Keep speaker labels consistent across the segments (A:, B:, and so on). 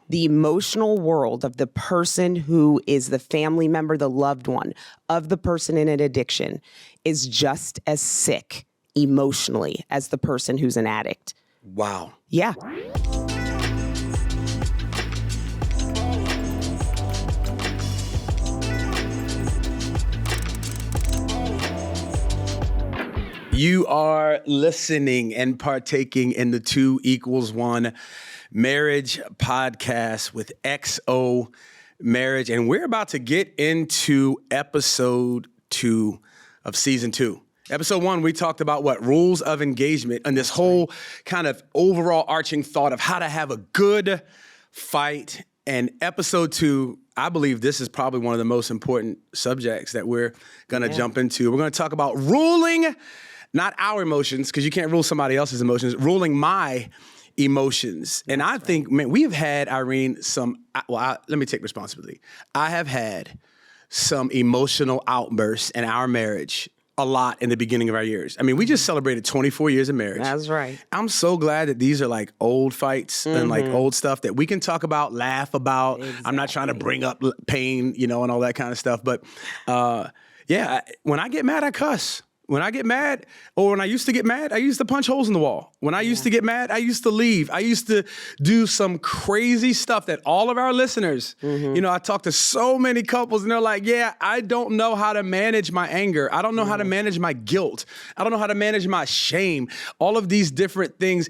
A: the emotional world of the person who is the family member, the loved one of the person in an addiction is just as sick emotionally as the person who's an addict.
B: Wow.
A: Yeah.
B: You are listening and partaking in the 2=1 Marriage Podcast with XO Marriage. And we're about to get into episode 2 of season 2. Episode 1, we talked about rules of engagement and this whole kind of overall arching thought of how to have a good fight. And episode 2, I believe this is probably one of the most important subjects that we're going to jump into. We're going to talk about ruling not our emotions, because you can't rule somebody else's emotions, ruling my emotions. And I think, man, we've had, Irene, let me take responsibility. I have had some emotional outbursts in our marriage a lot in the beginning of our years. I mean, we just celebrated 24 years of marriage.
A: That's right.
B: I'm so glad that these are like old fights and like old stuff that we can talk about, laugh about. Exactly. I'm not trying to bring up pain, and all that kind of stuff. But when I get mad, I cuss. When I get mad, or when I used to get mad, I used to punch holes in the wall. When I used to get mad, I used to leave. I used to do some crazy stuff that all of our listeners, I talk to so many couples and they're like, yeah, I don't know how to manage my anger. I don't know how to manage my guilt. I don't know how to manage my shame. All of these different things.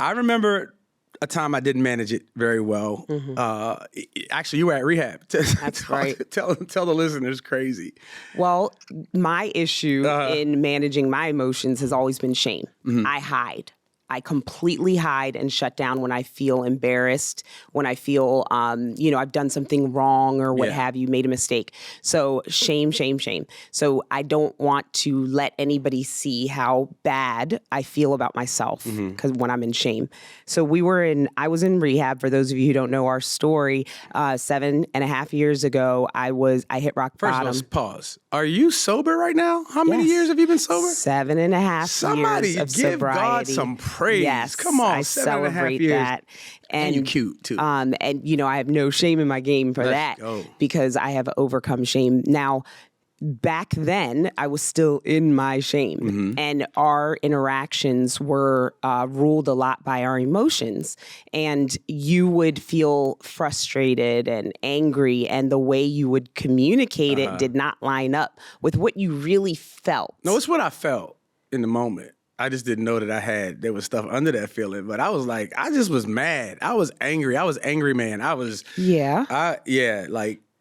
B: I remember a time I didn't manage it very well. Actually, you were at rehab.
A: That's right.
B: Tell the listeners crazy.
A: Well, my issue in managing my emotions has always been shame. I hide. I completely hide and shut down when I feel embarrassed, when I feel, I've done something wrong or what have you, made a mistake. So shame, shame, shame. So I don't want to let anybody see how bad I feel about myself because when I'm in shame. So I was in rehab. For those of you who don't know our story, 7.5 years ago, I hit rock bottom.
B: First of all, pause. Are you sober right now? How many years have you been sober?
A: 7.5 years of
B: give
A: sobriety.
B: God some praise.
A: Yes,
B: Come on,
A: I
B: 7.5
A: celebrate
B: years.
A: that.
B: And you cute too.
A: I have no shame in my game for that because I have overcome shame. Now, back then, I was still in my shame, and our interactions were ruled a lot by our emotions. And you would feel frustrated and angry, and the way you would communicate it did not line up with what you really felt.
B: No, it's what I felt in the moment. I just didn't know that there was stuff under that feeling. But I was like, I just was mad. I was angry. I was angry, man.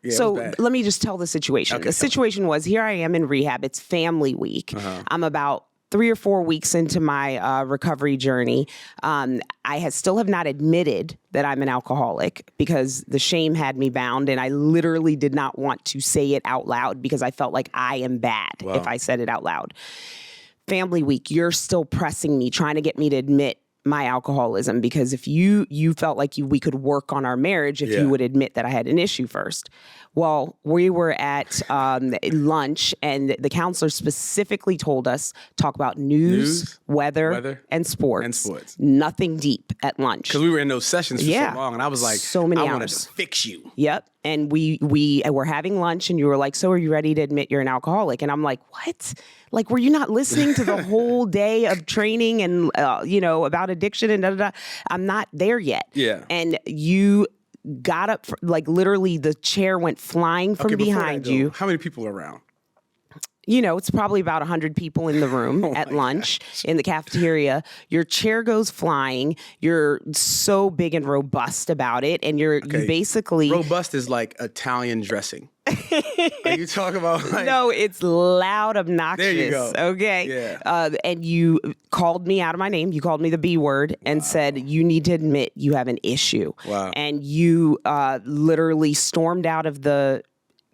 A: So let me just tell the situation.
B: Okay,
A: the situation was, here I am in rehab. It's family week. I'm about 3 or 4 weeks into my recovery journey. I still have not admitted that I'm an alcoholic because the shame had me bound, and I literally did not want to say it out loud because I felt like I am bad if I said it out loud. Family week, you're still pressing me, trying to get me to admit my alcoholism, because if you felt like we could work on our marriage if you would admit that I had an issue first. Well, we were at lunch, and the counselor specifically told us talk about news, weather, and sports. Nothing deep at lunch.
B: Because we were in those sessions for so long, and I was like,
A: so many
B: I
A: hours.
B: wanted to fix you.
A: Yep. And we were having lunch, and you were like, so are you ready to admit you're an alcoholic? And I'm like, what? Like, were you not listening to the whole day of training and, about addiction and da-da-da? I'm not there yet.
B: Yeah.
A: And you got up, literally the chair went flying from behind you.
B: How many people are around?
A: It's probably about 100 people in the room at lunch in the cafeteria. Your chair goes flying. You're so big and robust about it. And you basically...
B: Robust is like Italian dressing. Are you talking about
A: No, it's loud, obnoxious.
B: There you go.
A: Okay.
B: Yeah.
A: And you called me out of my name. You called me the B word and said, you need to admit you have an issue.
B: Wow.
A: And you literally stormed out of the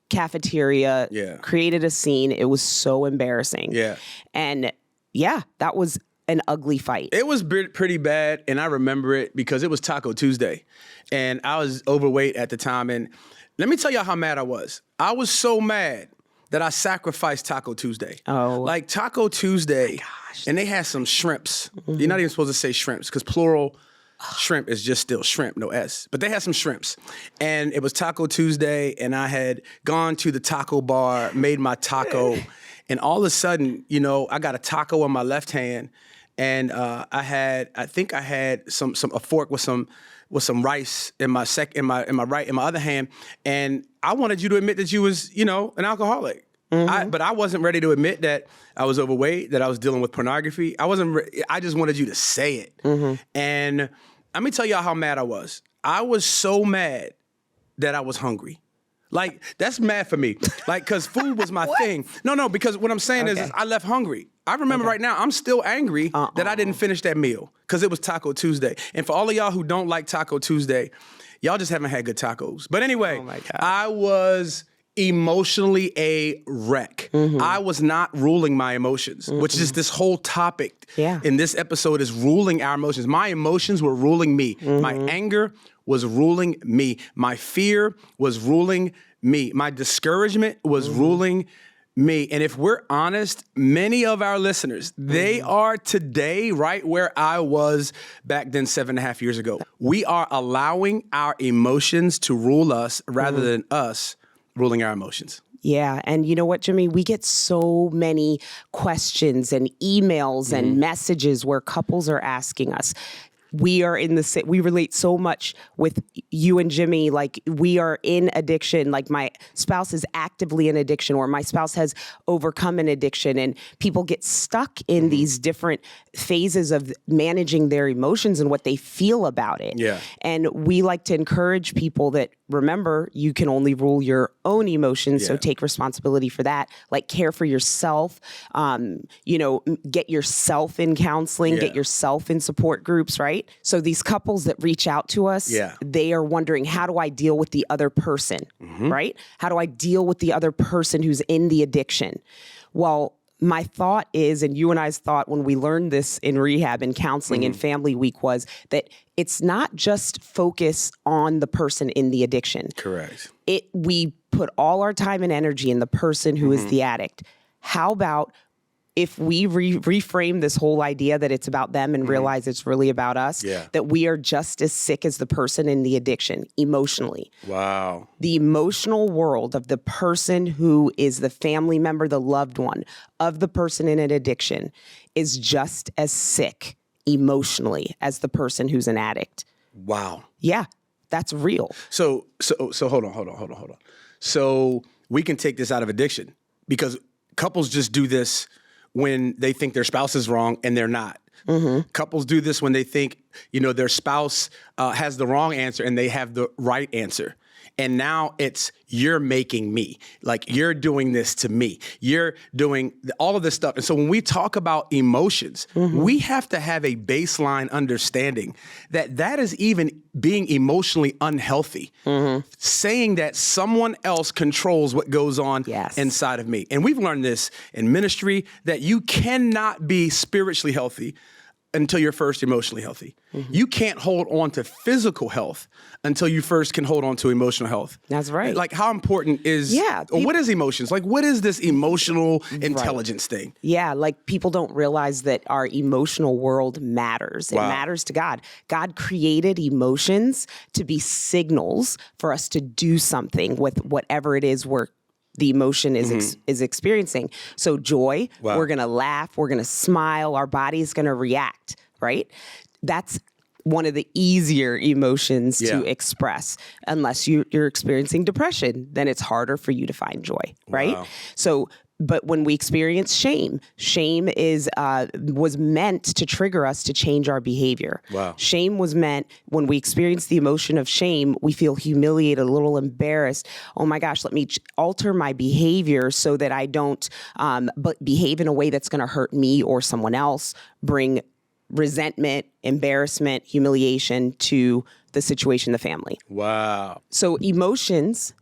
A: cafeteria, created a scene. It was so embarrassing.
B: Yeah.
A: And that was an ugly fight.
B: It was pretty bad, and I remember it because it was Taco Tuesday, and I was overweight at the time. And let me tell y'all how mad I was. I was so mad that I sacrificed Taco Tuesday.
A: Oh.
B: Like Taco Tuesday, and they had some shrimps. You're not even supposed to say shrimps because plural Shrimp is just still shrimp, no S. But they had some shrimps. And it was Taco Tuesday, and I had gone to the taco bar, made my taco, and all of a sudden, I got a taco on my left hand, and I had a fork with some rice in my other hand, and I wanted you to admit that you was, an alcoholic. But I wasn't ready to admit that I was overweight, that I was dealing with pornography. I just wanted you to say it. And let me tell y'all how mad I was. I was so mad that I was hungry. Like, that's mad for me. Like, because food was my thing. No, because what I'm saying is I left hungry. I remember right now, I'm still angry that I didn't finish that meal because it was Taco Tuesday. And for all of y'all who don't like Taco Tuesday, y'all just haven't had good tacos. But anyway, I was emotionally a wreck. I was not ruling my emotions, which is this whole topic in this episode is ruling our emotions. My emotions were ruling me. My anger was ruling me. My fear was ruling me. My discouragement was ruling me. And if we're honest, many of our listeners, they are today right where I was back then 7.5 years ago. We are allowing our emotions to rule us rather than us ruling our emotions.
A: Yeah. And you know what, Jimmy? We get so many questions and emails and messages where couples are asking us. We relate so much with you and Jimmy. Like, we are in addiction. Like, my spouse is actively in addiction, or my spouse has overcome an addiction, and people get stuck in these different phases of managing their emotions and what they feel about it. Yeah. And we like to encourage people that, remember, you can only rule your own emotions. So take responsibility for that. Like, care for yourself, get yourself in counseling, get yourself in support groups, right? So these couples that reach out to us, they are wondering, how do I deal with the other person, right? How do I deal with the other person who's in the addiction? Well, my thought is, and you and I's thought when we learned this in rehab and counseling and family week, was that it's not just focus on the person in the addiction.
B: Correct.
A: We put all our time and energy in the person who is the addict. How about if we reframe this whole idea that it's about them and realize it's really about us, that we are just as sick as the person in the addiction emotionally. Wow. The emotional world of the person who is the family member, the loved one of the person in an addiction is just as sick emotionally as the person who's an addict. Wow. Yeah, that's real.
B: So hold on. So we can take this out of addiction because couples just do this when they think their spouse is wrong and they're not. Couples do this when they think, their spouse has the wrong answer and they have the right answer. And now it's, you're making me. Like, you're doing this to me. You're doing all of this stuff. And so when we talk about emotions, we have to have a baseline understanding that is even being emotionally unhealthy. Saying that someone else controls what goes on inside of me. And we've learned this in ministry, that you cannot be spiritually healthy until you're first emotionally healthy. You can't hold on to physical health until you first can hold on to emotional health.
A: That's right.
B: Like, how important is, what is emotions? Like, what is this emotional intelligence thing?
A: Yeah, like, people don't realize that our emotional world matters. It matters to God. God created emotions to be signals for us to do something with whatever it is the emotion is experiencing. So joy, we're going to laugh, we're going to smile, our body's going to react, right? That's one of the easier emotions to express. Unless you're experiencing depression, then it's harder for you to find joy, right? So, but when we experience shame was meant to trigger us to change our behavior. Shame was meant, when we experience the emotion of shame, we feel humiliated, a little embarrassed. Oh my gosh, let me alter my behavior so that I don't but behave in a way that's going to hurt me or someone else, bring resentment, embarrassment, humiliation to the situation, the family. Wow. So emotions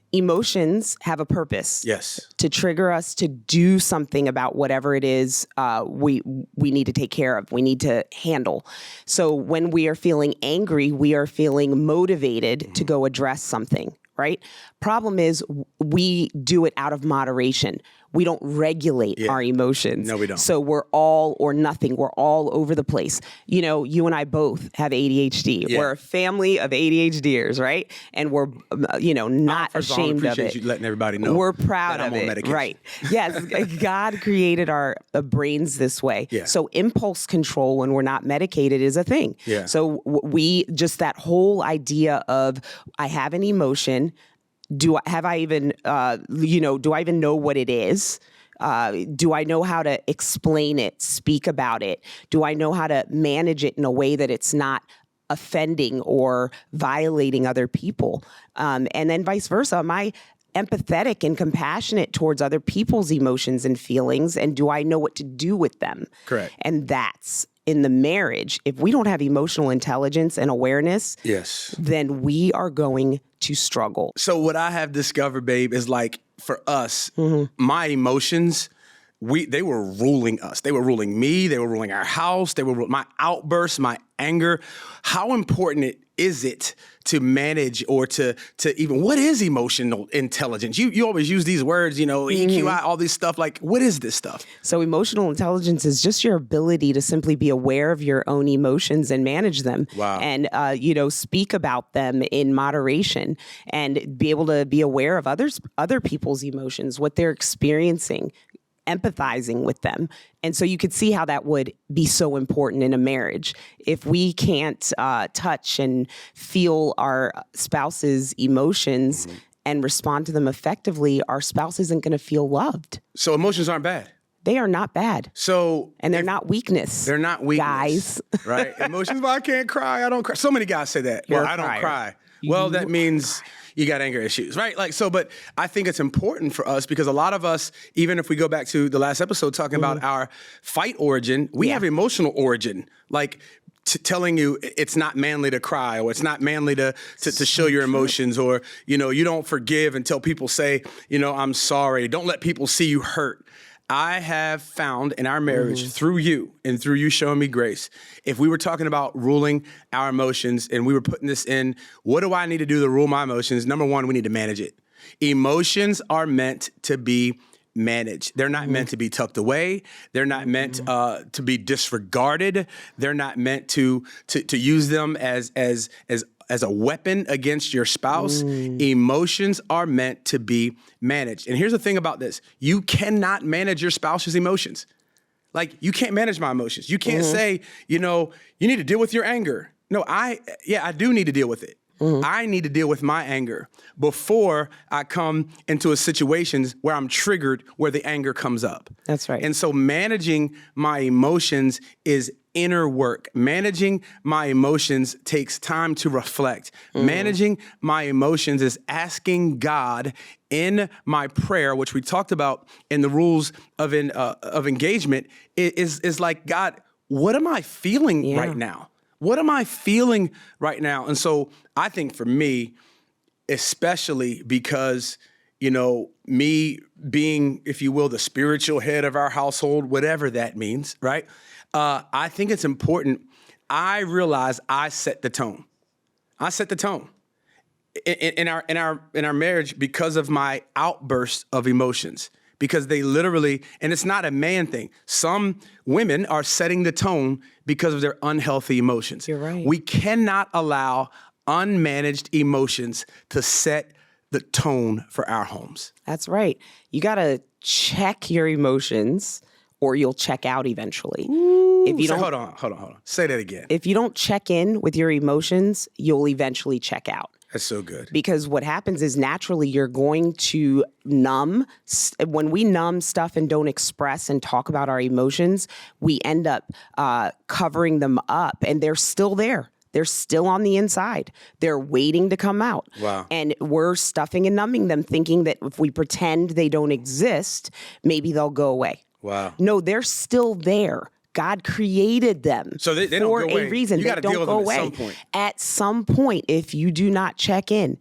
A: have a purpose. Yes. To trigger us to do something about whatever it is we need to take care of, we need to handle. So when we are feeling angry, we are feeling motivated to go address something, right? Problem is, we do it out of moderation. we don't regulate our emotions.
B: No, we don't.
A: So we're all or nothing. We're all over the place. You know, you and I both have ADHD.
B: Yeah.
A: We're a family of ADHDers, right? And we're, not
B: First of all, I
A: ashamed of
B: appreciate
A: it.
B: you letting everybody know.
A: We're proud
B: that
A: of
B: I'm on
A: it.
B: medication.
A: Right. Yes. God created our brains this way.
B: Yeah.
A: So impulse control when we're not medicated is a thing.
B: Yeah.
A: So we just that whole idea of I have an emotion. Do I even know what it is? Do I know how to explain it, speak about it? Do I know how to manage it in a way that it's not offending or violating other people? And then vice versa. Am I empathetic and compassionate towards other people's emotions and feelings? And do I know what to do with them?
B: Correct.
A: And that's in the marriage. If we don't have emotional intelligence and awareness,
B: Yes.
A: then we are going to struggle.
B: So what I have discovered, babe, is like for us, my emotions, they were ruling us. They were ruling me. They were ruling our house. They were my outbursts, my anger. How important is it to manage or to even, what is emotional intelligence? You always use these words, EQI, all this stuff. Like, what is this stuff?
A: So emotional intelligence is just your ability to simply be aware of your own emotions and manage them.
B: Wow.
A: And, speak about them in moderation and be able to be aware of other people's emotions, what they're experiencing, empathizing with them. And so you could see how that would be so important in a marriage. If we can't touch and feel our spouse's emotions and respond to them effectively, our spouse isn't going to feel loved.
B: So emotions aren't bad.
A: They are not bad.
B: So
A: And they're not weakness.
B: they're not weakness,
A: guys.
B: Right? Emotions, well, I can't cry. I don't cry. So many guys say that.
A: You're
B: Well,
A: a
B: I don't
A: crier.
B: cry. Well, that means you got anger issues, right? Like, so, but I think it's important for us because a lot of us, even if we go back to the last episode talking about our fight origin, we have emotional origin, like telling you it's not manly to cry, or it's not manly to show your emotions, or, you don't forgive until people say, I'm sorry. Don't let people see you hurt. I have found in our marriage through you and through you showing me grace, if we were talking about ruling our emotions and we were putting this in, what do I need to do to rule my emotions? Number one, we need to manage it. Emotions are meant to be managed. They're not meant to be tucked away. They're not meant to be disregarded. They're not meant to use them as a weapon against your spouse. Emotions are meant to be managed. And here's the thing about this. You cannot manage your spouse's emotions. Like, you can't manage my emotions. You can't say, you need to deal with your anger. No, I do need to deal with it. I need to deal with my anger before I come into a situations where I'm triggered, where the anger comes up.
A: That's right.
B: And so managing my emotions is inner work. Managing my emotions takes time to reflect. Managing my emotions is asking God in my prayer, which we talked about in the rules of engagement, is like, God, what am I feeling right now? What am I feeling right now? And so I think for me, especially because, me being, if you will, the spiritual head of our household, whatever that means, right? I think it's important. I realize I set the tone. I set the tone in our marriage because of my outbursts of emotions. Because they literally, and it's not a man thing. Some women are setting the tone because of their unhealthy emotions.
A: You're right.
B: We cannot allow unmanaged emotions to set the tone for our homes.
A: That's right. You got to check your emotions or you'll check out eventually. If you
B: So
A: don't,
B: hold on. Say that again.
A: if you don't check in with your emotions, you'll eventually check out.
B: That's so good.
A: Because what happens is naturally you're going to numb. When we numb stuff and don't express and talk about our emotions, we end up covering them up, and they're still there. They're still on the inside. They're waiting to come out.
B: Wow.
A: And we're stuffing and numbing them, thinking that if we pretend they don't exist, maybe they'll go away.
B: Wow.
A: No, they're still there. God created them
B: So they don't
A: for
B: go away.
A: a reason.
B: You
A: They
B: gotta
A: don't
B: deal with
A: go
B: them at
A: away.
B: some point.
A: At some point, if you do not check in,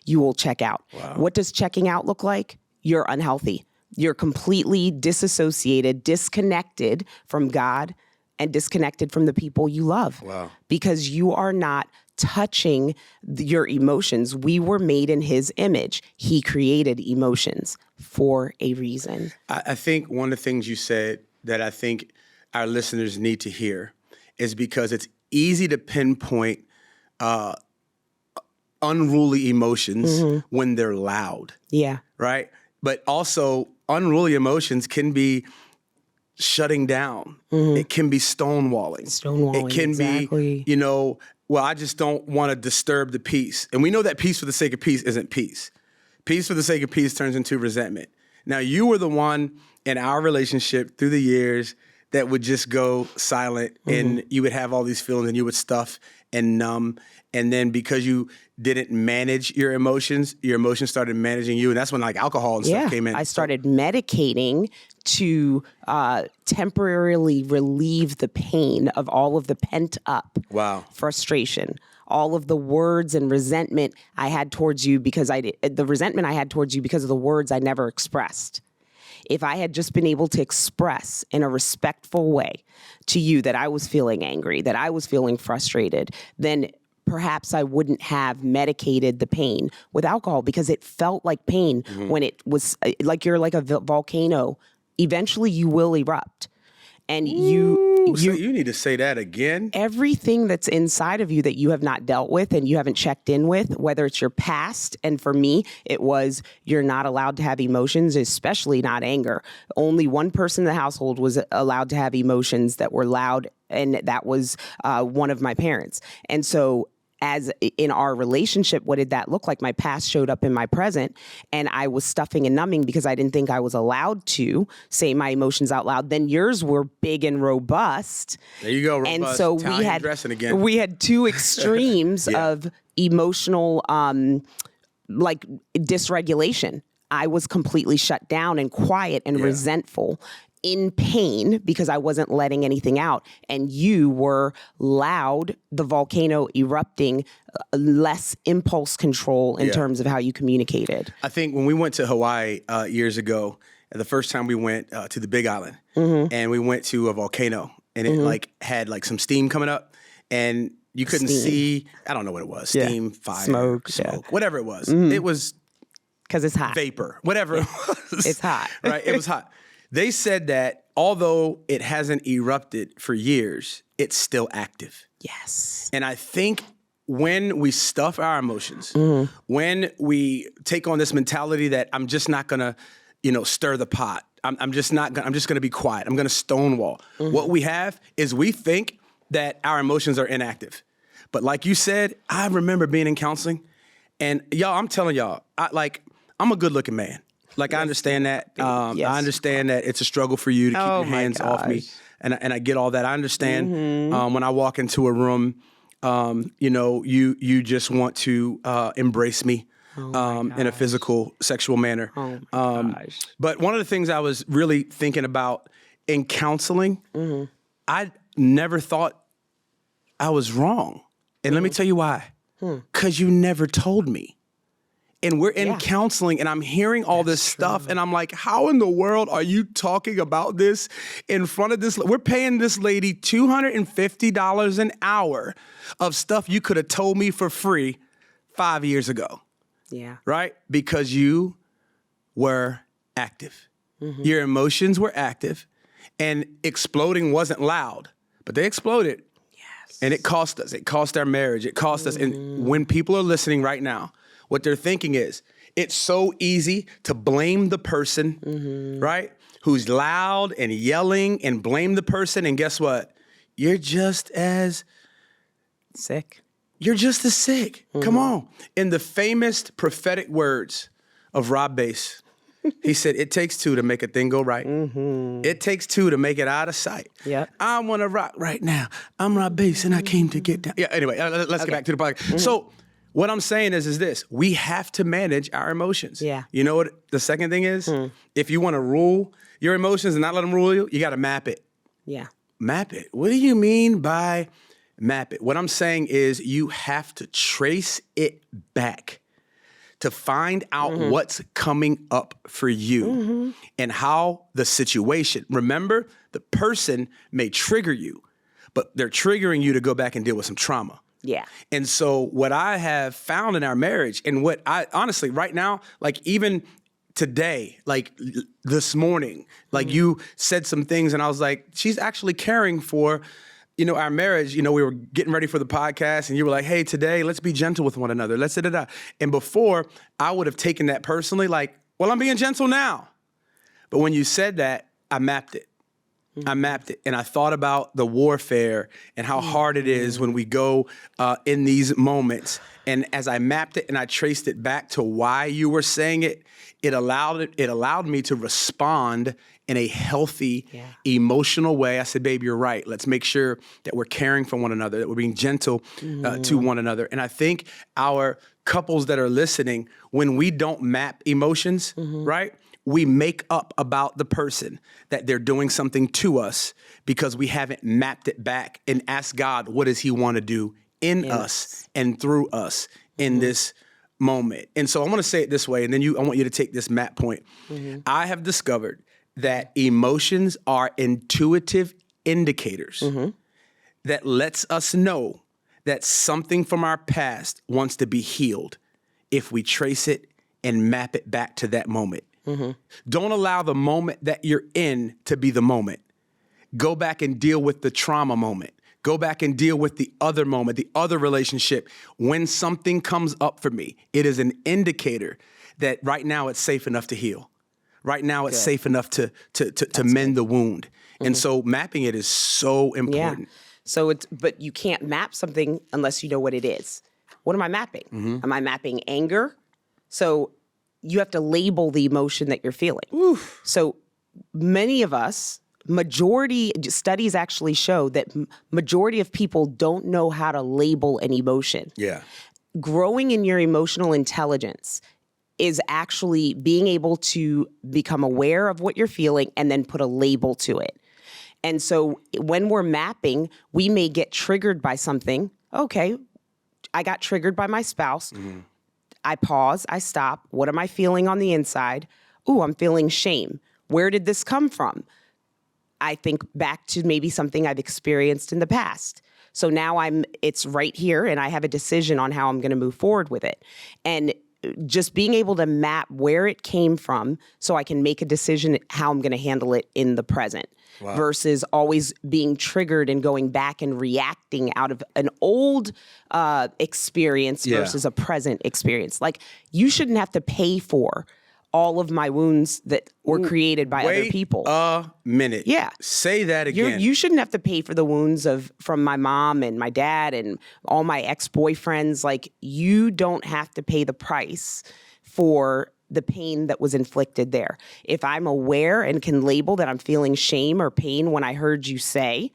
A: you will check out.
B: Wow.
A: What does checking out look like? You're unhealthy. You're completely disassociated, disconnected from God, and disconnected from the people you love.
B: Wow.
A: Because you are not touching your emotions. We were made in his image. He created emotions for a reason.
B: I think one of the things you said that I think our listeners need to hear is because it's easy to pinpoint unruly emotions when they're loud.
A: Yeah.
B: Right? But also unruly emotions can be shutting down. It can be stonewalling. It can
A: exactly.
B: be, well, I just don't want to disturb the peace. And we know that peace for the sake of peace isn't peace. Peace for the sake of peace turns into resentment. Now, you were the one in our relationship through the years that would just go silent and you would have all these feelings and you would stuff and numb. And then because you didn't manage your emotions started managing you. And that's when like alcohol and stuff came in.
A: I started medicating to temporarily relieve the pain of all of the pent up frustration, all of the words and resentment I had towards you because the resentment I had towards you because of the words I never expressed. If I had just been able to express in a respectful way to you that I was feeling angry, that I was feeling frustrated, then perhaps I wouldn't have medicated the pain with alcohol because it felt like pain when it was like you're like a volcano. Eventually you will erupt. And you
B: need to say that again.
A: Everything that's inside of you that you have not dealt with and you haven't checked in with, whether it's your past, and for me, it was you're not allowed to have emotions, especially not anger. Only one person in the household was allowed to have emotions that were loud, and that was one of my parents. And so as in our relationship, what did that look like? My past showed up in my present, and I was stuffing and numbing because I didn't think I was allowed to say my emotions out loud. Then yours were big and robust.
B: There you go, robust.
A: And so we had two extremes of emotional like dysregulation. I was completely shut down and quiet and resentful, in pain because I wasn't letting anything out, and you were loud, the volcano erupting, less impulse control in terms of how you communicated.
B: I think when we went to Hawaii years ago, the first time we went to the Big Island, and we went to a volcano, and it like had like some steam coming up, and you couldn't see. I don't know what it was. Steam, fire, smoke, whatever it was. It was
A: because it's hot.
B: Vapor, whatever it was.
A: It's hot,
B: right? It was hot. They said that although it hasn't erupted for years, it's still active.
A: Yes.
B: And I think when we stuff our emotions, when we take on this mentality that I'm just not gonna, stir the pot. I'm just gonna be quiet. I'm gonna stonewall. What we have is we think that our emotions are inactive. But like you said, I remember being in counseling, and y'all, I'm telling y'all, I'm a good looking man. Like, I understand that. I understand that it's a struggle for you to keep your hands off me. And I get all that. I understand when I walk into a room, you just want to embrace me in a physical, sexual manner. But one of the things I was really thinking about in counseling, I never thought I was wrong. And let me tell you why. Because you never told me. And we're in counseling, and I'm hearing all this stuff, and I'm like, how in the world are you talking about this in front of this? We're paying this lady $250 an hour of stuff you could have told me for free 5 years ago.
A: Yeah.
B: Right? Because you were active. Your emotions were active, and exploding wasn't loud, but they exploded. Yes. And it cost us. It cost our marriage. It cost us. And when people are listening right now, what they're thinking is, it's so easy to blame the person, right? Who's loud and yelling, and blame the person. And guess what? You're just as
A: sick.
B: You're just as sick. Come on. In the famous prophetic words of Rob Bass, he said, it takes two to make a thing go right. It takes two to make it out of sight.
A: Yep.
B: I want to rock right now. I'm Rob Bass, and I came to get down. Yeah, anyway, let's get back to the podcast. So, what I'm saying is this: we have to manage our emotions.
A: Yeah.
B: You know what the second thing is? If you want to rule your emotions and not let them rule you, you got to map it.
A: Yeah.
B: Map it. What do you mean by map it? What I'm saying is you have to trace it back to find out what's coming up for you and how the situation. Remember, the person may trigger you, but they're triggering you to go back and deal with some trauma.
A: Yeah.
B: And so what I have found in our marriage, and what I honestly right now, like even today, like this morning, like you said some things and I was like, she's actually caring for, our marriage. We were getting ready for the podcast and you were like, hey, today, let's be gentle with one another. Let's da-da-da. And before, I would have taken that personally, like, well, I'm being gentle now. But when you said that, I mapped it. And I thought about the warfare and how hard it is when we go in these moments. And as I mapped it and I traced it back to why you were saying it, it allowed me to respond in a healthy, emotional way. I said, babe, you're right. Let's make sure that we're caring for one another, that we're being gentle to one another. And I think our couples that are listening, when we don't map emotions, right? We make up about the person that they're doing something to us because we haven't mapped it back and asked God, what does he want to do in us and through us in this moment? And so I want to say it this way, and then I want you to take this map point. I have discovered that emotions are intuitive indicators that lets us know that something from our past wants to be healed if we trace it and map it back to that moment. Don't allow the moment that you're in to be the moment. Go back and deal with the trauma moment. Go back and deal with the other moment, the other relationship. When something comes up for me, it is an indicator that right now it's safe enough to heal. Right now it's safe enough to mend the wound. And so mapping it is so important.
A: So but you can't map something unless you know what it is. What am I mapping? Am I mapping anger? So you have to label the emotion that you're feeling. So many of us, studies actually show that majority of people don't know how to label an emotion.
B: Yeah.
A: Growing in your emotional intelligence is actually being able to become aware of what you're feeling and then put a label to it. And so when we're mapping, we may get triggered by something. Okay, I got triggered by my spouse. I pause, I stop. What am I feeling on the inside? Ooh, I'm feeling shame. Where did this come from? I think back to maybe something I've experienced in the past. So now it's right here and I have a decision on how I'm going to move forward with it. And just being able to map where it came from so I can make a decision how I'm going to handle it in the present. Wow. Versus always being triggered and going back and reacting out of an old experience versus a present experience. Like, you shouldn't have to pay for all of my wounds that were created by other people.
B: Wait a minute.
A: Yeah.
B: Say that again.
A: You shouldn't have to pay for the wounds from my mom and my dad and all my ex-boyfriends. Like, you don't have to pay the price for the pain that was inflicted there. If I'm aware and can label that I'm feeling shame or pain when I heard you say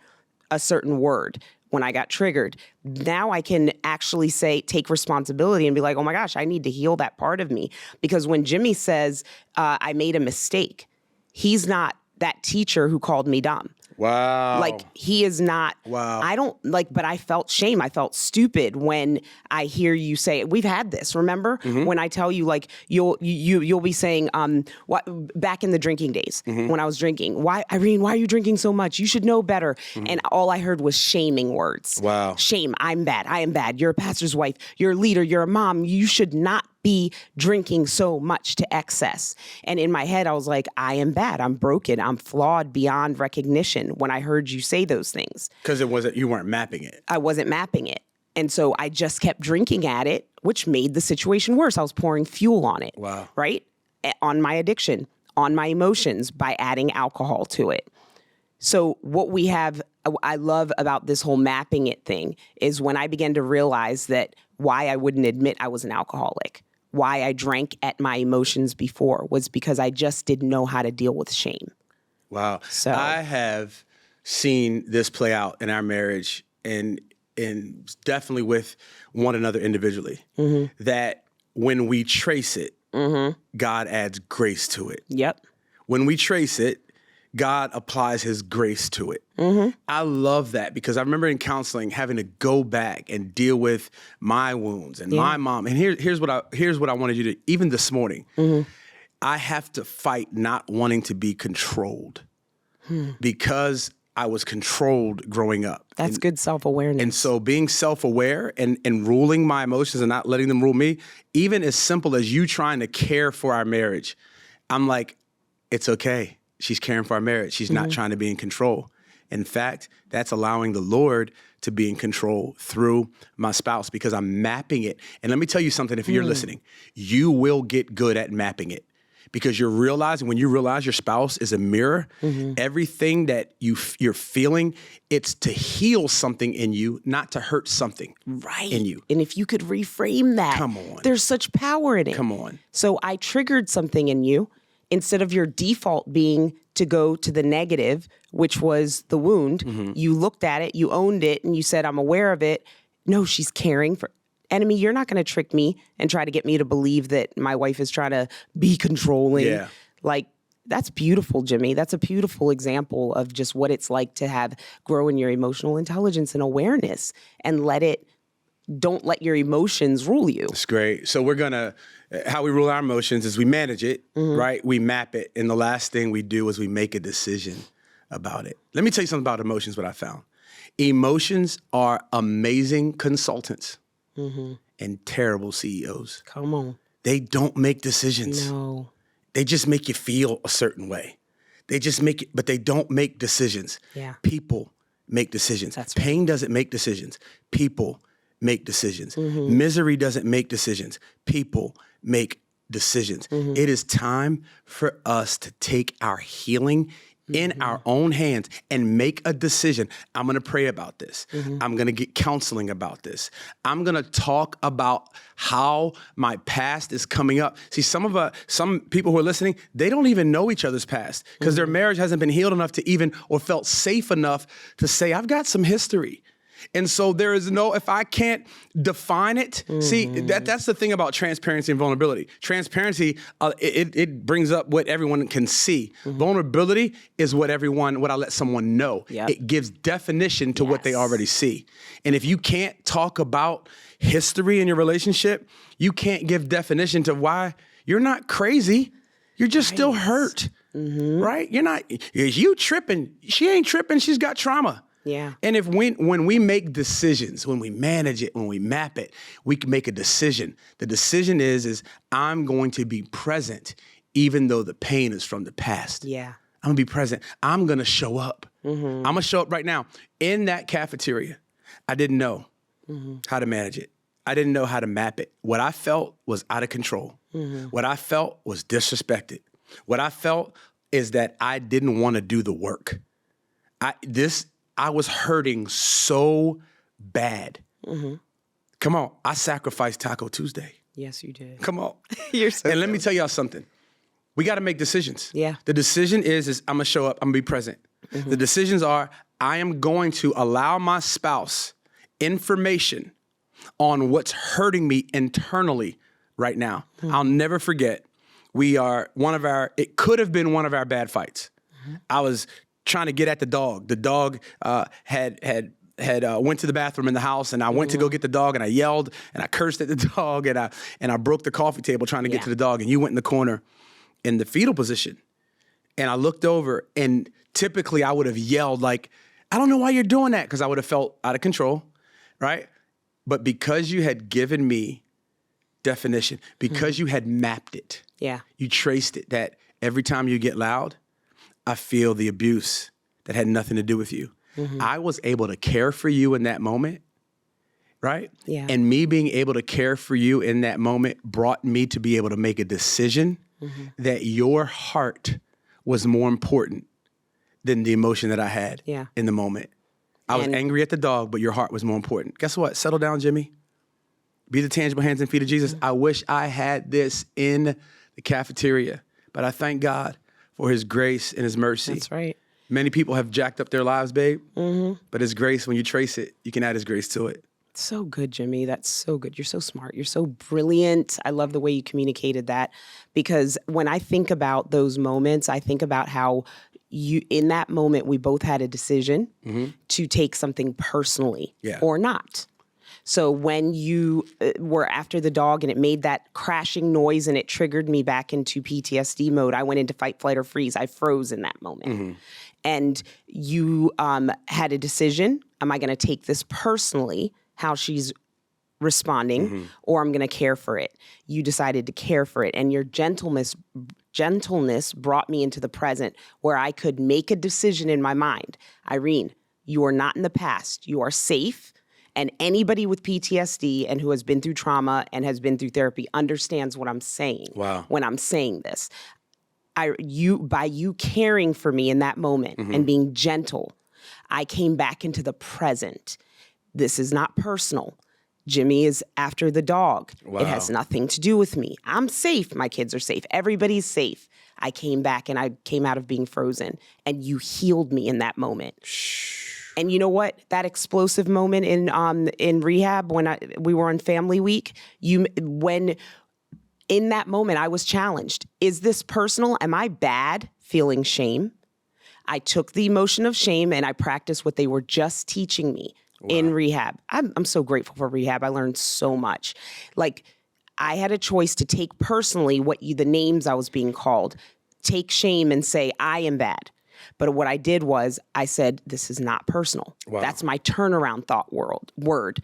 A: a certain word, when I got triggered, now I can actually take responsibility and be like, oh my gosh, I need to heal that part of me. Because when Jimmy says, I made a mistake, he's not that teacher who called me dumb.
B: Wow.
A: Like, he is not. Wow. I don't but I felt shame. I felt stupid when I hear you say, we've had this, remember? When I tell you, like, you'll be saying, back in the drinking days when I was drinking, Irene, why are you drinking so much? You should know better. And all I heard was shaming words.
B: Wow.
A: Shame. I'm bad. I am bad. You're a pastor's wife. You're a leader. You're a mom. You should not be drinking so much to excess. And in my head, I was like, I am bad. I'm broken. I'm flawed beyond recognition when I heard you say those things.
B: Because you weren't mapping it.
A: I wasn't mapping it. And so I just kept drinking at it, which made the situation worse. I was pouring fuel on it.
B: Wow.
A: Right? On my addiction, on my emotions by adding alcohol to it. So what I love about this whole mapping it thing is when I began to realize that why I wouldn't admit I was an alcoholic, why I drank at my emotions before, was because I just didn't know how to deal with shame.
B: Wow.
A: So
B: I have seen this play out in our marriage and definitely with one another individually, that when we trace it, God adds grace to it.
A: Yep.
B: When we trace it, God applies his grace to it. I love that because I remember in counseling having to go back and deal with my wounds and my mom. And here's what I wanted you to, even this morning, I have to fight not wanting to be controlled because I was controlled growing up.
A: That's good self-awareness.
B: And so being self-aware and ruling my emotions and not letting them rule me, even as simple as you trying to care for our marriage, I'm like, it's okay. She's caring for our marriage. She's not trying to be in control. In fact, that's allowing the Lord to be in control through my spouse because I'm mapping it. And let me tell you something, if you're listening, you will get good at mapping it. Because you're realizing, when you realize your spouse is a mirror, everything that you're feeling, it's to heal something in you, not to hurt something in you.
A: And if you could reframe that,
B: Come on.
A: There's such power in it.
B: Come on.
A: So I triggered something in you. Instead of your default being to go to the negative, which was the wound, you looked at it, you owned it, and you said, I'm aware of it. No, she's caring for... Enemy, you're not going to trick me and try to get me to believe that my wife is trying to be controlling.
B: Yeah.
A: Like, that's beautiful, Jimmy. That's a beautiful example of just what it's like to grow in your emotional intelligence and awareness and don't let your emotions rule you.
B: That's great. So how we rule our emotions is we manage it, right? We map it. And the last thing we do is we make a decision about it. Let me tell you something about emotions, what I found. Emotions are amazing consultants. And terrible CEOs.
A: Come on.
B: They don't make decisions.
A: No.
B: They just make you feel a certain way. They just make it, but they don't make decisions.
A: Yeah.
B: People make decisions.
A: That's right.
B: Pain doesn't make decisions. People make decisions. Misery doesn't make decisions. People make decisions. It is time for us to take our healing in our own hands and make a decision. I'm going to pray about this. I'm going to get counseling about this. I'm going to talk about how my past is coming up. See, some people who are listening, they don't even know each other's past because their marriage hasn't been healed enough to even, or felt safe enough to say, I've got some history. And so there is if I can't define it, see, that's the thing about transparency and vulnerability. Transparency, it brings up what everyone can see. Vulnerability is what I let someone know.
A: Yep.
B: It gives definition to what they already see. And if you can't talk about history in your relationship, you can't give definition to why you're not crazy. You're just still hurt, right? You tripping. She ain't tripping. She's got trauma.
A: Yeah.
B: And when we make decisions, when we manage it, when we map it, we can make a decision. The decision is I'm going to be present even though the pain is from the past.
A: Yeah.
B: I'm going to be present. I'm going to show up. I'm going to show up right now. In that cafeteria, I didn't know how to manage it. I didn't know how to map it. What I felt was out of control. What I felt was disrespected. What I felt is that I didn't want to do the work. I was hurting so bad. Come on. I sacrificed Taco Tuesday.
A: Yes, you did.
B: Come on.
A: You're so
B: And let me tell y'all something. We got to make decisions.
A: Yeah.
B: The decision is I'm going to show up. I'm going to be present. The decisions are I am going to allow my spouse information on what's hurting me internally right now. I'll never forget. It could have been one of our bad fights. I was trying to get at the dog. The dog had went to the bathroom in the house, and I went to go get the dog, and I yelled and I cursed at the dog, and I broke the coffee table trying to get to the dog, and you went in the corner in the fetal position, and I looked over, and typically I would have yelled like, I don't know why you're doing that, because I would have felt out of control, right? But because you had given me definition, because you had mapped it, you traced it, that every time you get loud, I feel the abuse that had nothing to do with you. I was able to care for you in that moment, right?
A: Yeah.
B: And me being able to care for you in that moment brought me to be able to make a decision that your heart was more important than the emotion that I had in the moment. I was angry at the dog, but your heart was more important. Guess what? Settle down, Jimmy. Be the tangible hands and feet of Jesus. I wish I had this in the cafeteria, but I thank God for his grace and his mercy.
A: That's right.
B: Many people have jacked up their lives, babe. But his grace, when you trace it, you can add his grace to it.
A: So good, Jimmy. That's so good. You're so smart. You're so brilliant. I love the way you communicated that, because when I think about those moments, I think about how in that moment, we both had a decision to take something personally or not. So when you were after the dog and it made that crashing noise and it triggered me back into PTSD mode, I went into fight, flight, or freeze. I froze in that moment. And you had a decision. Am I going to take this personally, how she's responding, or I'm going to care for it? You decided to care for it. And your gentleness brought me into the present where I could make a decision in my mind. Irene, you are not in the past. You are safe. And anybody with PTSD and who has been through trauma and has been through therapy understands what I'm saying when I'm saying this. By you caring for me in that moment and being gentle, I came back into the present. This is not personal. Jimmy is after the dog. Wow. It has nothing to do with me. I'm safe. My kids are safe. Everybody's safe. I came back and I came out of being frozen, and you healed me in that moment. And you know what? That explosive moment in rehab when we were on family week, in that moment I was challenged. Is this personal? Am I bad feeling shame? I took the emotion of shame and I practiced what they were just teaching me. Wow. In rehab. I'm so grateful for rehab. I learned so much. Like, I had a choice to take personally the names I was being called, take shame and say, I am bad. But what I did was I said, this is not personal. Wow. That's my turnaround word.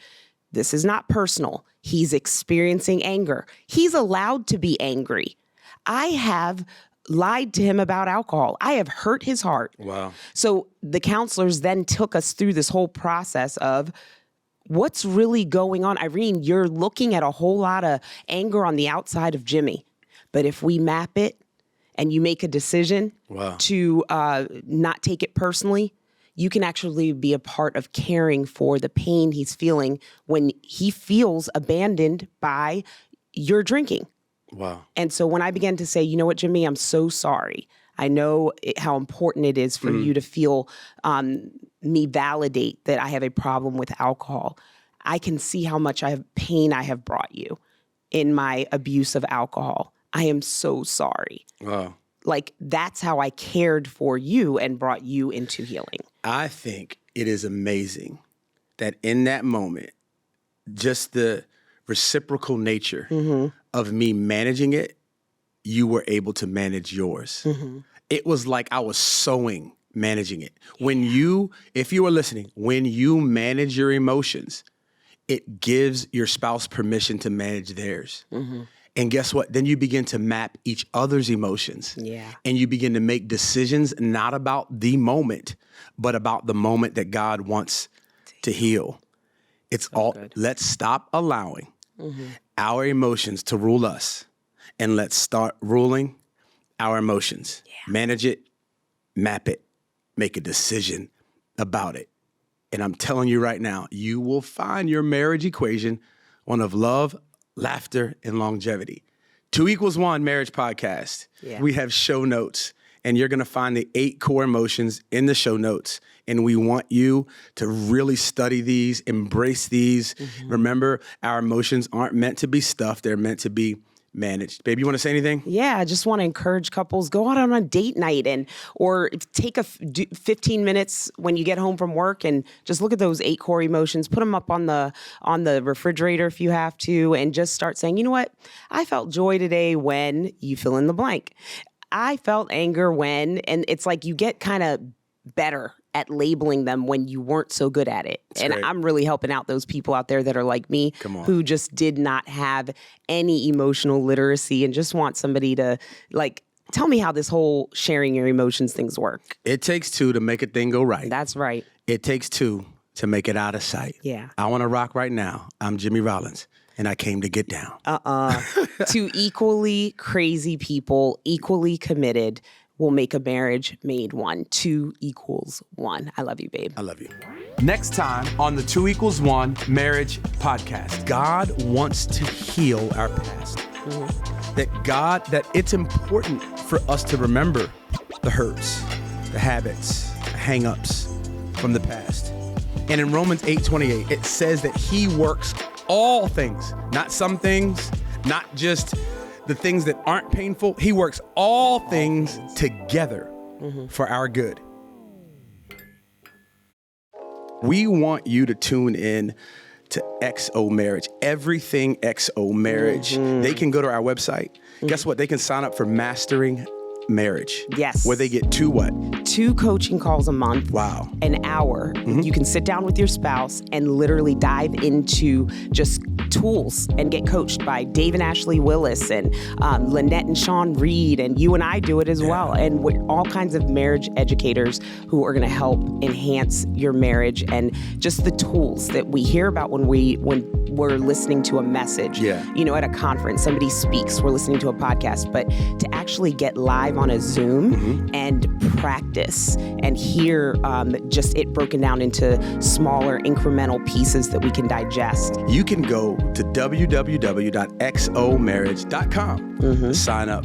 A: This is not personal. He's experiencing anger. He's allowed to be angry. I have lied to him about alcohol. I have hurt his heart. Wow. So the counselors then took us through this whole process of what's really going on. Irene, you're looking at a whole lot of anger on the outside of Jimmy. But if we map it and you make a decision to not take it personally, you can actually be a part of caring for the pain he's feeling when he feels abandoned by your drinking. Wow. And so when I began to say, you know what, Jimmy, I'm so sorry. I know how important it is for you to feel me validate that I have a problem with alcohol. I can see how much pain I have brought you in my abuse of alcohol. I am so sorry. Wow. Like, that's how I cared for you and brought you into healing.
B: I think it is amazing that in that moment, just the reciprocal nature of me managing it, you were able to manage yours. It was like I was sewing, managing it. Yeah. If you are listening, when you manage your emotions, it gives your spouse permission to manage theirs. And guess what? Then you begin to map each other's emotions. Yeah. And you begin to make decisions not about the moment, but about the moment that God wants to heal. Let's stop allowing our emotions to rule us, and let's start ruling our emotions. Yeah. Manage it, map it, make a decision about it. And I'm telling you right now, you will find your marriage equation one of love, laughter, and longevity. 2=1 Marriage Podcast. Yeah. We have show notes, and you're going to find the 8 core emotions in the show notes. And we want you to really study these, embrace these. Remember, our emotions aren't meant to be stuffed. They're meant to be managed. Babe, you want to say anything?
A: Yeah, I just want to encourage couples, go out on a date night or take 15 minutes when you get home from work and just look at those 8 core emotions, put them up on the refrigerator if you have to, and just start saying, you know what? I felt joy today when you fill in the blank. I felt anger when, and it's like you get kind of better at labeling them when you weren't so good at it. That's great. I'm really helping out those people out there that are like me, who just did not have any emotional literacy and just want somebody to tell me how this whole sharing your emotions things work.
B: It takes 2 to make a thing go right.
A: That's right.
B: It takes 2 to make it out of sight. Yeah. I want to rock right now. I'm Jimmy Rollins, and I came to get down.
A: 2 equally crazy people, equally committed, will make a marriage made one. 2=1. I love you, babe.
B: I love you. Next time on the 2=1 Marriage Podcast, God wants to heal our past. That it's important for us to remember the hurts, the habits, the hang-ups from the past. And in Romans 8:28, it says that he works all things, not some things, not just the things that aren't painful. He works all things together for our good. We want you to tune in to XO Marriage. Everything XO Marriage. They can go to our website. Guess what? They can sign up for Mastering Marriage.
A: Yes.
B: Where they get 2 what?
A: 2 coaching calls a month.
B: Wow.
A: An hour. You can sit down with your spouse and literally dive into just tools and get coached by Dave and Ashley Willis and Lynette and Sean Reed, and you and I do it as well. And we're all kinds of marriage educators who are going to help enhance your marriage, and just the tools that we hear about when we're listening to a message. You know, at a conference, somebody speaks, we're listening to a podcast, but to actually get live on a Zoom and practice and hear just it broken down into smaller incremental pieces that we can digest.
B: You can go to www.xomarriage.com to sign up